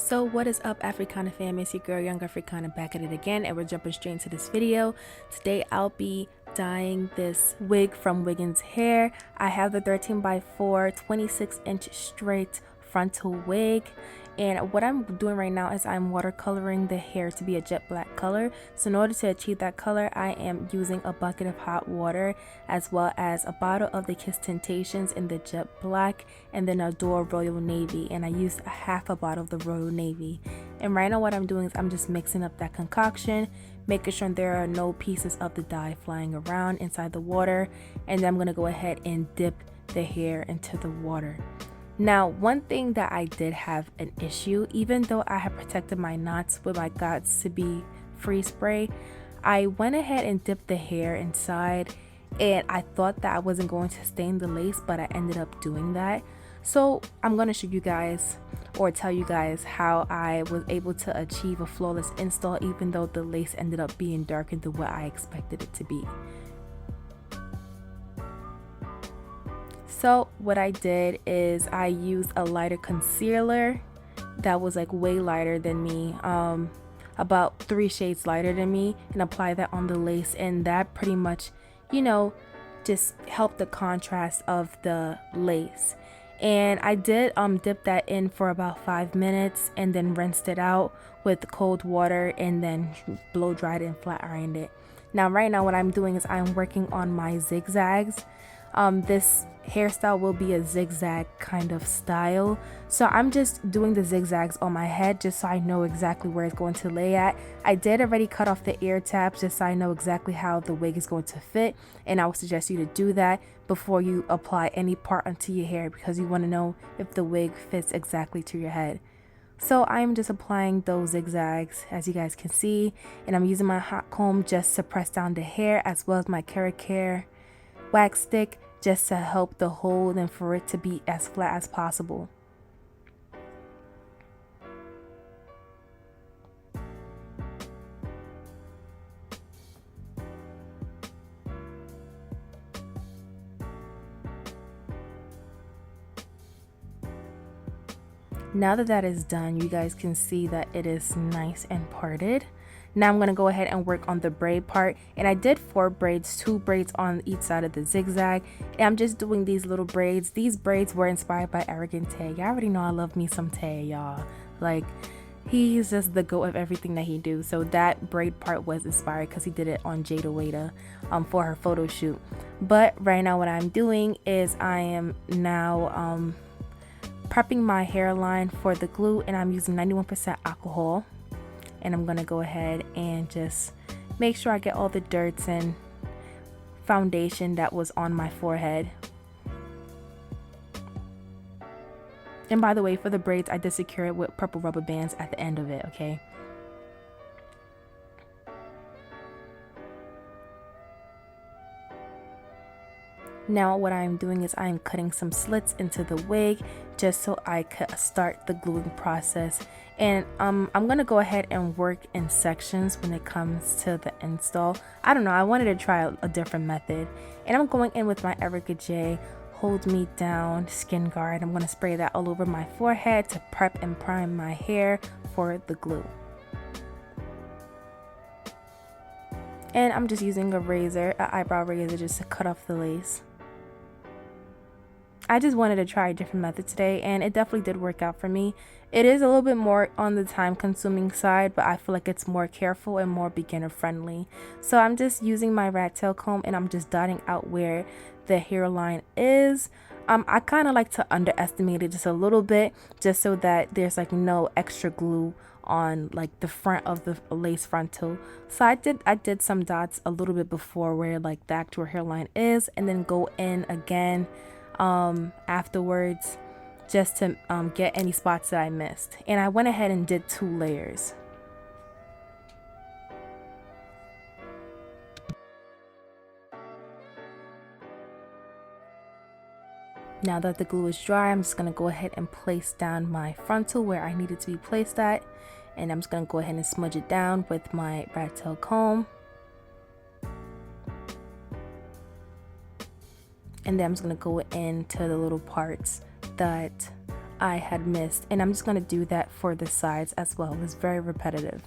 So what is up, Africana fam? It's your girl Young Africana back at it again, and we're jumping straight into this video. Today I'll be dyeing this wig from Wiggins hair. I have the 13x4 26-inch straight frontal wig, and what I'm doing right now is I'm watercoloring the hair to be a jet black color. So in order to achieve that color, I am using a bucket of hot water as well as a bottle of the Kiss Temptations in the jet black, and then a door Royal Navy, and I used a half a bottle of the Royal Navy. And right now what I'm doing is I'm just mixing up that concoction, making sure there are no pieces of the dye flying around inside the water, and then I'm going to go ahead and dip the hair into the water. Now, one thing that I did have an issue, even though I had protected my knots with my Gots to Be freeze spray, I went ahead and dipped the hair inside, and I thought that I wasn't going to stain the lace, but I ended up doing that. So I'm going to show you guys, or tell you guys, how I was able to achieve a flawless install even though the lace ended up being darker than what I expected it to be. So what I did is I used a lighter concealer that was like way lighter than me, about 3 shades lighter than me, and applied that on the lace, and that pretty much, you know, just helped the contrast of the lace. And I did dip that in for about 5 minutes and then rinsed it out with cold water and then blow dried and flat ironed it. Now right now what I'm doing is I'm working on my zigzags. This hairstyle will be a zigzag kind of style, so I'm just doing the zigzags on my head just so I know exactly where it's going to lay at. I did already cut off the ear tabs just so I know exactly how the wig is going to fit, and I would suggest you to do that before you apply any part onto your hair because you want to know if the wig fits exactly to your head. So I'm just applying those zigzags, as you guys can see, and I'm using my hot comb just to press down the hair, as well as my Kara Care wax stick just to help the hold and for it to be as flat as possible. Now that that is done, you guys can see that it is nice and parted. Now I'm going to go ahead and work on the braid part, and I did 4 braids, 2 braids on each side of the zigzag, and I'm just doing these little braids. These braids were inspired by Arrogant Tay. Y'all already know I love me some Tay, y'all. Like, he's just the goat of everything that he do. So that braid part was inspired because he did it on Jada Wada for her photo shoot. But right now what I'm doing is I am now prepping my hairline for the glue, and I'm using 91% alcohol. And I'm gonna go ahead and just make sure I get all the dirts and foundation that was on my forehead. And by the way, for the braids, I did secure it with purple rubber bands at the end of it, okay? Now what I'm doing is I'm cutting some slits into the wig just so I could start the gluing process. And I'm gonna go ahead and work in sections when it comes to the install. I don't know, I wanted to try a different method, and I'm going in with my Erica J Hold Me Down Skin Guard. I'm gonna spray that all over my forehead to prep and prime my hair for the glue. And I'm just using a razor, an eyebrow razor, just to cut off the lace. I just wanted to try a different method today, and it definitely did work out for me. It is a little bit more on the time consuming side, but I feel like it's more careful and more beginner friendly. So I'm just using my rat tail comb, and I'm just dotting out where the hairline is. I kind of like to underestimate it just a little bit, just so that there's like no extra glue on like the front of the lace frontal. So I did some dots a little bit before where like the actual hairline is, and then go in again afterwards just to get any spots that I missed. And I went ahead and did 2 layers. Now that the glue is dry, I'm just going to go ahead and place down my frontal where I need it to be placed at, and I'm just going to go ahead and smudge it down with my rat tail comb. And then I'm just going to go into the little parts that I had missed, and I'm just going to do that for the sides as well. It's very repetitive.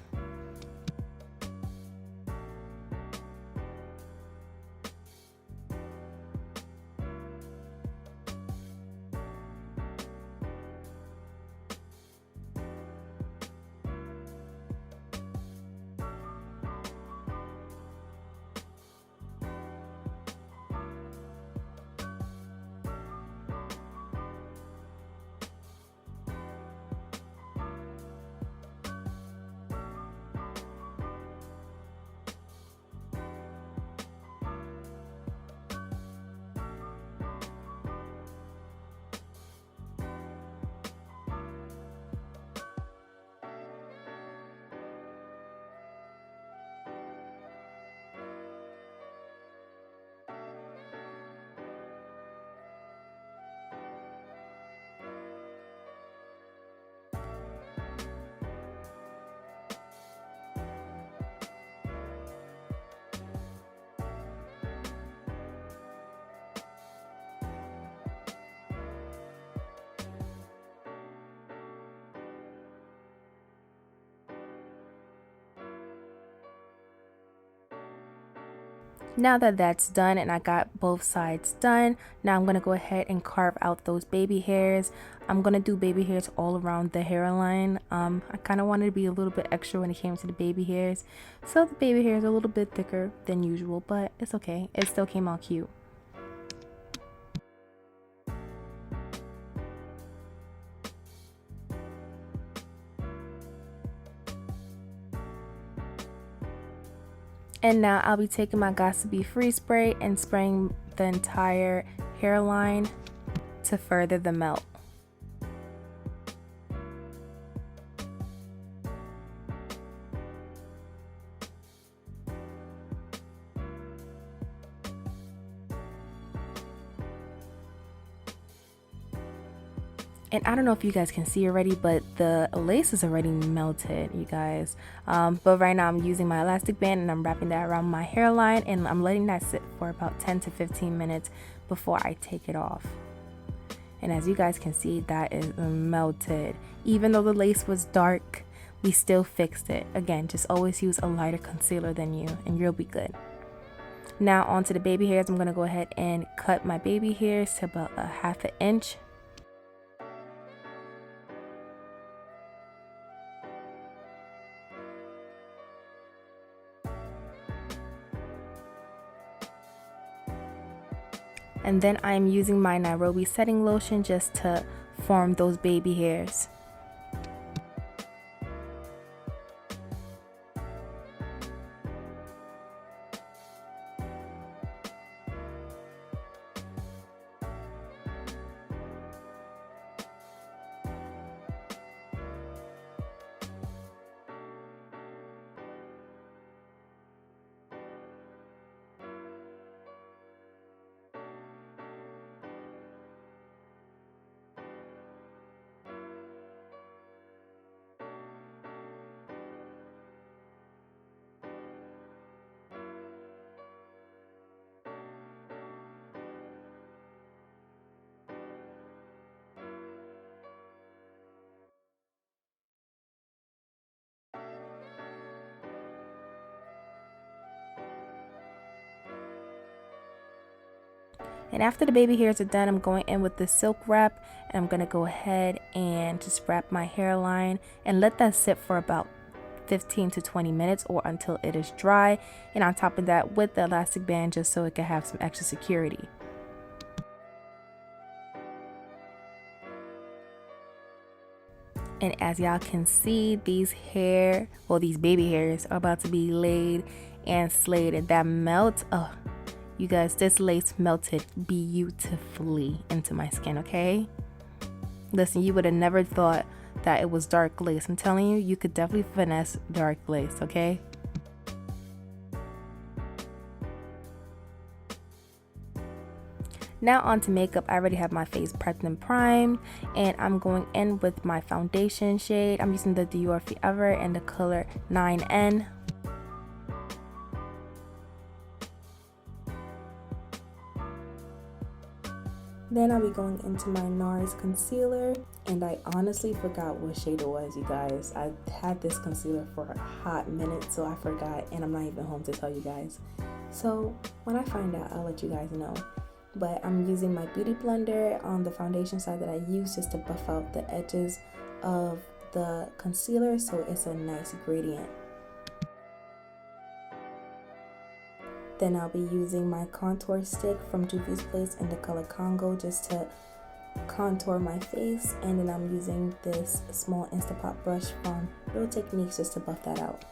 Now that that's done and I got both sides done, now I'm going to go ahead and carve out those baby hairs. I'm going to do baby hairs all around the hairline. I kind of wanted to be a little bit extra when it came to the baby hairs. So the baby hairs are a little bit thicker than usual, but it's okay. It still came out cute. And now I'll be taking my Got2b Free Spray and spraying the entire hairline to further the melt. And I don't know if you guys can see already, but the lace is already melted, you guys. But right now I'm using my elastic band and I'm wrapping that around my hairline, and I'm letting that sit for about 10 to 15 minutes before I take it off. And as you guys can see, that is melted. Even though the lace was dark, we still fixed it. Again, just always use a lighter concealer than you and you'll be good. Now onto the baby hairs. I'm going to go ahead and cut my baby hairs to about a 1/2 inch. And then I'm using my Nairobi setting lotion just to form those baby hairs. And after the baby hairs are done, I'm going in with the silk wrap, and I'm going to go ahead and just wrap my hairline and let that sit for about 15 to 20 minutes or until it is dry. And on top of that, with the elastic band, just so it can have some extra security. And as y'all can see, these baby hairs are about to be laid and slayed, and that melt, oh, you guys, this lace melted beautifully into my skin, okay? Listen, you would have never thought that it was dark lace. I'm telling you, you could definitely finesse dark lace, okay? Now on to makeup. I already have my face prepped and primed, and I'm going in with my foundation shade. I'm using the Dior Forever in the color 9N. Then I'll be going into my NARS concealer, and I honestly forgot what shade it was, you guys. I had this concealer for a hot minute, so I forgot, and I'm not even home to tell you guys. So when I find out, I'll let you guys know. But I'm using my beauty blender on the foundation side that I use just to buff out the edges of the concealer, so it's a nice gradient. Then I'll be using my contour stick from Juvia's Place in the color Congo just to contour my face, and then I'm using this small Instapot brush from Real Techniques just to buff that out.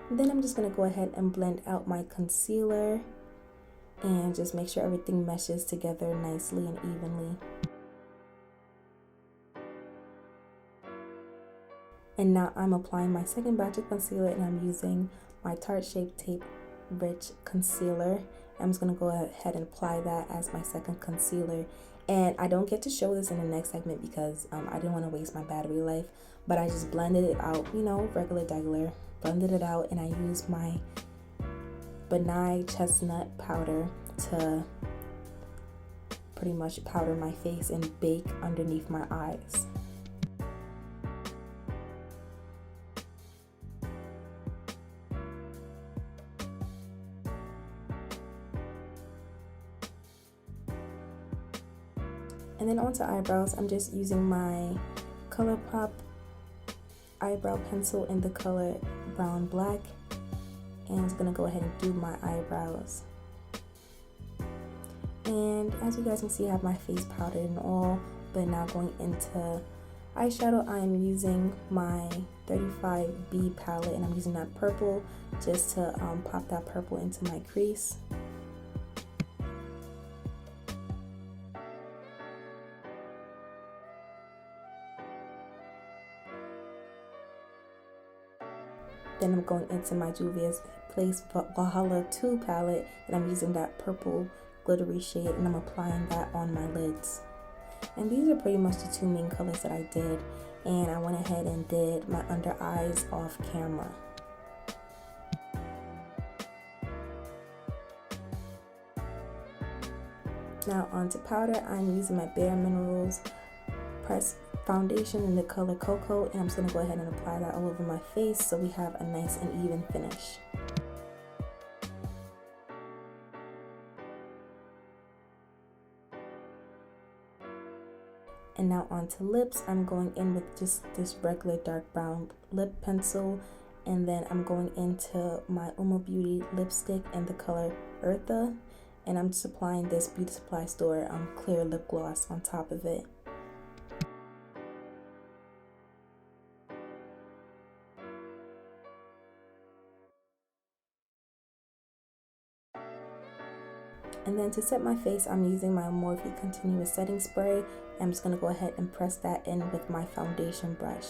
Then I'm just going to go ahead and blend out my concealer and just make sure everything meshes together nicely and evenly. And now I'm applying my second batch of concealer, and I'm using my Tarte Shape Tape Rich Concealer. I'm just going to go ahead and apply that as my second concealer. And I don't get to show this in the next segment because I didn't want to waste my battery life. But I just blended it out, you know, regular, blended it out, and I used my Benign Chestnut powder to pretty much powder my face and bake underneath my eyes. And then onto eyebrows, I'm just using my ColourPop eyebrow pencil in the color Brown Black, and I'm just gonna go ahead and do my eyebrows. And as you guys can see, I have my face powdered and all, but now going into eyeshadow, I'm using my 35B palette, and I'm using that purple just to pop that purple into my crease. Then I'm going into my Juvia's Place Valhalla 2 palette, and I'm using that purple glittery shade, and I'm applying that on my lids. And these are pretty much the two main colors that I did, and I went ahead and did my under eyes off camera. Now onto powder, I'm using my Bare Minerals Pressed Foundation in the color Cocoa, and I'm just going to go ahead and apply that all over my face so we have a nice and even finish. And now onto lips, I'm going in with just this regular dark brown lip pencil, and then I'm going into my Umo Beauty lipstick in the color Eartha, and I'm just applying this Beauty Supply Store clear lip gloss on top of it. And then to set my face, I'm using my Morphe Continuous Setting Spray. I'm just going to go ahead and press that in with my foundation brush.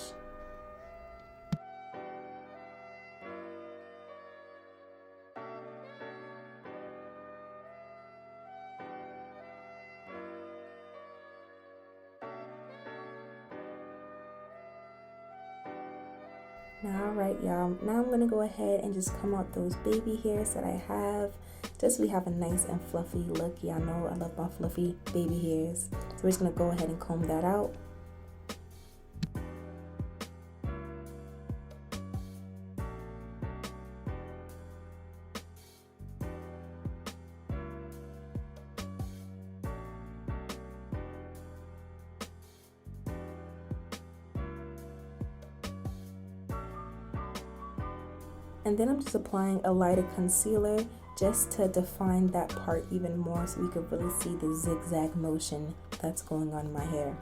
Alright y'all, now I'm going to go ahead and just comb out those baby hairs that I have, just so we have a nice and fluffy look. Y'all know I love my fluffy baby hairs, so we're just going to go ahead and comb that out. And then I'm just applying a lighter concealer just to define that part even more so we could really see the zigzag motion that's going on in my hair.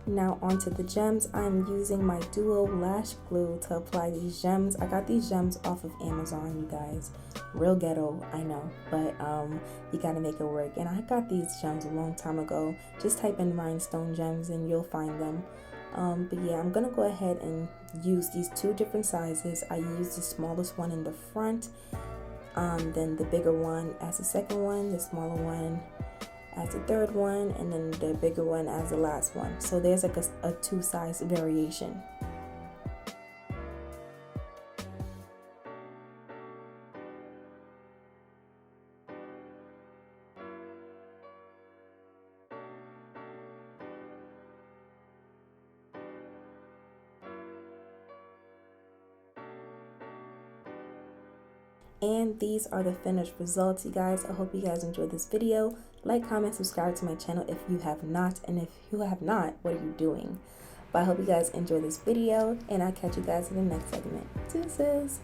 Now onto the gems. I'm using my Duo Lash Glue to apply these gems. I got these gems off of Amazon, you guys. Real ghetto, I know, but you gotta make it work. And I got these gems a long time ago. Just type in Rhinestone gems and you'll find them. But yeah, I'm gonna go ahead and use these two different sizes. I used the smallest one in the front, then the bigger one as the second one, the smaller one as the third one, and then the bigger one as the last one. So there's like a two size variation. And these are the finished results, you guys. I hope you guys enjoyed this video. Like, comment, subscribe to my channel if you have not, and if you have not, what are you doing? But I hope you guys enjoy this video, and I'll catch you guys in the next segment. Deuces!